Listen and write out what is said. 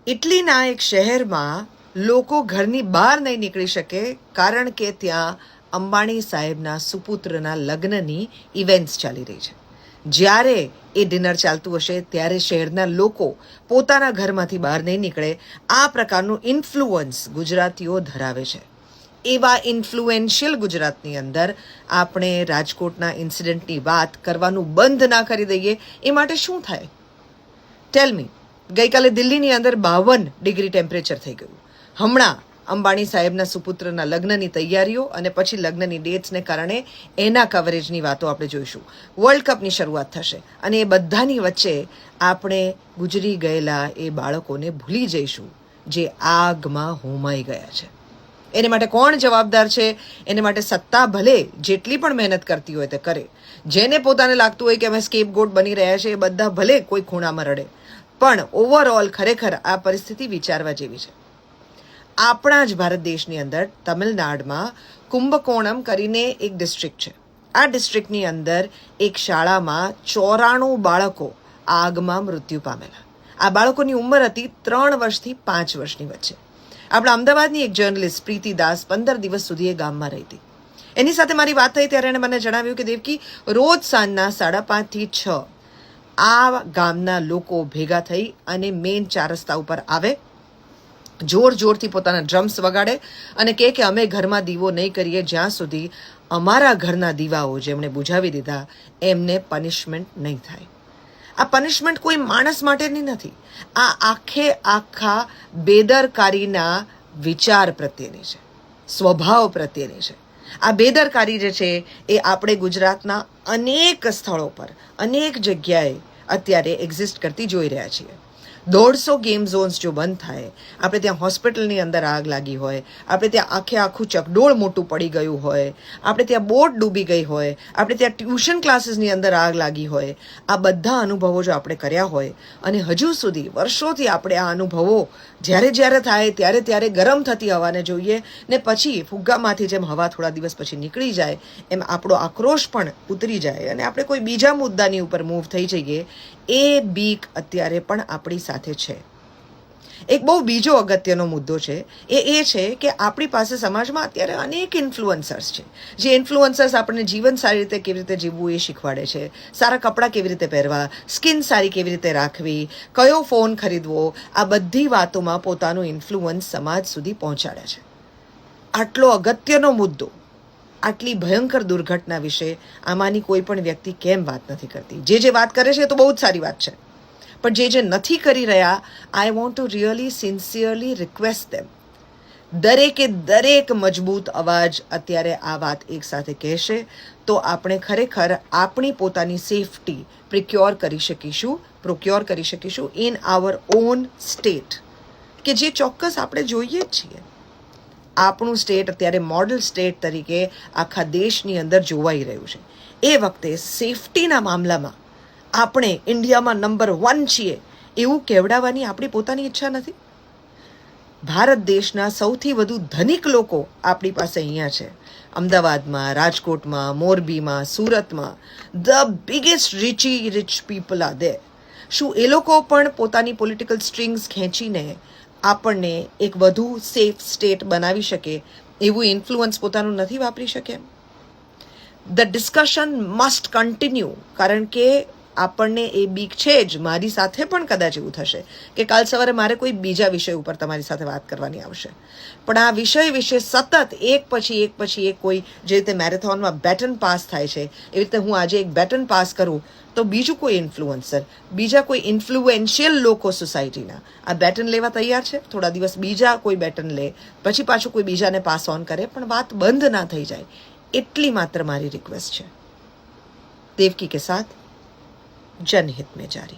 ઇટલીના એક શહેરમાં લોકો ઘરની બહાર નહીં નીકળી શકે કારણ કે ત્યાં અંબાણી સાહેબના સુપુત્રના લગ્નની ઇવેન્ટ્સ ચાલી રહી છે. જ્યારે એ ડિનર ચાલતું હશે ત્યારે શહેરના લોકો પોતાના ઘરમાંથી બહાર નહીં નીકળે, આ પ્રકારનું ઇન્ફ્લુઅન્સ ગુજરાતીઓ ધરાવે છે. એવા ઇન્ફ્લુએન્શિયલ ગુજરાતની અંદર આપણે રાજકોટના ઇન્સિડન્ટની વાત કરવાનું બંધ ના કરી દઈએ એ માટે શું થાય? ટેલ મી. ગઈકાલે દિલ્હીની અંદર 52 ડિગ્રી ટેમ્પરેચર થઈ ગયું. હમણાં અંબાણી સાહેબના સુપુત્રના લગ્નની તૈયારીઓ અને પછી લગ્નની ડેટ્સને કારણે એના કવરેજની વાતો આપણે જોઈશું. વર્લ્ડ કપની શરૂઆત થશે અને એ બધાની વચ્ચે આપણે ગુજરી ગયેલા એ બાળકોને ભૂલી જઈશું જે આગમાં હોમાઈ ગયા છે. એને માટે કોણ જવાબદાર છે? એને માટે સત્તા ભલે જેટલી પણ મહેનત કરતી હોય તે કરે. જેને પોતાને લાગતું હોય કે અમે સ્કેપગોટ બની રહ્યા છે એ બધા ભલે કોઈ ખૂણામાં રડે, પણ ઓવરઓલ ખરેખર આ પરિસ્થિતિ વિચારવા જેવી છે. આપણા જ ભારત દેશની અંદર તમિલનાડુમાં કુંભકોણમ કરીને એક ડિસ્ટ્રિક્ટ છે. આ ડિસ્ટ્રિક્ટની અંદર એક શાળામાં 94 બાળકો આગમાં મૃત્યુ પામેલા. આ બાળકોની ઉંમર હતી 3 વર્ષથી 5 વર્ષની વચ્ચે. આપણા અમદાવાદની એક જર્નલિસ્ટ પ્રીતિ દાસ 15 દિવસ સુધી એ ગામમાં રહી હતી. એની સાથે મારી વાત થઈ ત્યારે એણે મને જણાવ્યું કે દેવકી, રોજ સાંજના 5:30 થી 6 આ ગામના લોકો ભેગા થઈ અને મેઇન 4 રસ્તા ઉપર આવે, જોર જોરથી પોતાના ડ્રમ્સ વગાડે અને કહે કે અમે ઘરમાં દીવો નહીં કરીએ જ્યાં સુધી અમારા ઘરના દીવાઓ જેમણે બુઝાવી દીધા એમને પનિશમેન્ટ નહીં થાય. આ પનિશમેન્ટ કોઈ માણસ માટેની નથી, આ આખા બેદરકારીના વિચાર પ્રત્યેની છે, સ્વભાવ પ્રત્યેની છે. આ બેદરકારી જે છે એ આપણે ગુજરાતના અનેક સ્થળો પર અનેક જગ્યાએ અત્યારે એક્ઝિસ્ટ કરતી જોઈ રહ્યા છીએ. 150 ગેમ ઝોન્સ જો બંધ થાય, આપણે ત્યાં હોસ્પિટલની અંદર આગ લાગી હોય, આપણે ત્યાં આખું ચકડોળ મોટું પડી ગયું હોય, આપણે ત્યાં બોટ ડૂબી ગઈ હોય, આપણે ત્યાં ટ્યુશન ક્લાસીસની અંદર આગ લાગી હોય, આ બધા અનુભવો જો આપણે કર્યા હોય અને હજુ સુધી વર્ષોથી આપણે આ અનુભવો જ્યારે થાય ત્યારે ગરમ થતી હવાને જોઈએ ને પછી ફુગ્ગામાંથી જેમ હવા થોડા દિવસ પછી નીકળી જાય એમ આપણો આક્રોશ પણ ઉતરી જાય અને આપણે કોઈ બીજા મુદ્દાની ઉપર મૂવ થઈ જઈએ, એ બીક અત્યારે પણ આપણી સાથે છે. એક બહુ બીજો અગત્યનો મુદ્દો છે એ છે કે આપણી પાસે સમાજમાં અત્યારે અનેક ઇન્ફ્લુઅન્સર્સ છે, જે ઇન્ફ્લુઅન્સર્સ આપણને જીવન સારી રીતે કેવી રીતે જીવવું એ શીખવાડે છે, સારા કપડાં કેવી રીતે પહેરવા, સ્કિન સારી કેવી રીતે રાખવી, કયો ફોન ખરીદવો, આ બધી વાતોમાં પોતાનું ઇન્ફ્લુઅન્સ સમાજ સુધી પહોંચાડે છે. આટલો અગત્યનો મુદ્દો, આટલી ભયંકર દુર્ઘટના વિશે આમાંની કોઈ પણ વ્યક્તિ કેમ વાત નથી કરતી? જે વાત કરે છે તો બહુ જ સારી વાત છે, પણ જે નથી કરી રહ્યા, I want to really sincerely request them. દરેક મજબૂત અવાજ અત્યારે આ વાત એક સાથે કહેશે તો આપણે ખરેખર આપણી પોતાની સેફટી પ્રોક્યોર કરી શકીશું ઇન આવર ઓન સ્ટેટ, કે જે ચોક્કસ આપણે જોઈએ જ છીએ. આપણું સ્ટેટ અત્યારે મોડલ સ્ટેટ તરીકે આખા દેશની અંદર જોવાઈ રહ્યું છે. એ વખતે સેફટીના મામલામાં આપણે ઇન્ડિયામાં નંબર 1 છીએ એવું કહેવડાવવાની આપણી પોતાની ઈચ્છા નથી. ભારત દેશના સૌથી વધુ ધનિક લોકો આપણી પાસે અહીંયા છે. અમદાવાદમાં, રાજકોટમાં, મોરબીમાં, સુરતમાં the biggest rich people are there. શું એ લોકો પણ પોતાની પોલિટિકલ સ્ટ્રિંગ્સ ખેંચીને આપણને એક વધુ સેફ સ્ટેટ બનાવી શકે એવું ઇન્ફ્લુઅન્સ પોતાનું નથી વાપરી શકે? ધ ડિસ્કશન મસ્ટ કન્ટિન્યુ, કારણ કે આપણને એ બીક છે જ. મારી સાથે પણ કદાચ એવું થશે કે કાલ સવારે મારે કોઈ બીજા વિષય ઉપર તમારી સાથે વાત કરવાની આવશે, પણ આ વિષય વિશે સતત એક પછી એક કોઈ, જે રીતે મેરેથોનમાં બેટન પાસ થાય છે એવી રીતે હું આજે એક બેટન પાસ કરું તો બીજું કોઈ ઇન્ફ્લુઅન્સર, બીજા કોઈ ઇન્ફ્લુએન્શિયલ લોકો સોસાયટીના આ બેટન લેવા તૈયાર છે. થોડા દિવસ બીજા કોઈ બેટન લે, પછી પાછું કોઈ બીજાને પાસ ઓન કરે, પણ વાત બંધ ના થઈ જાય એટલી માત્ર મારી રિક્વેસ્ટ છે. દેવકી કે સાથ, जनहित में जारी.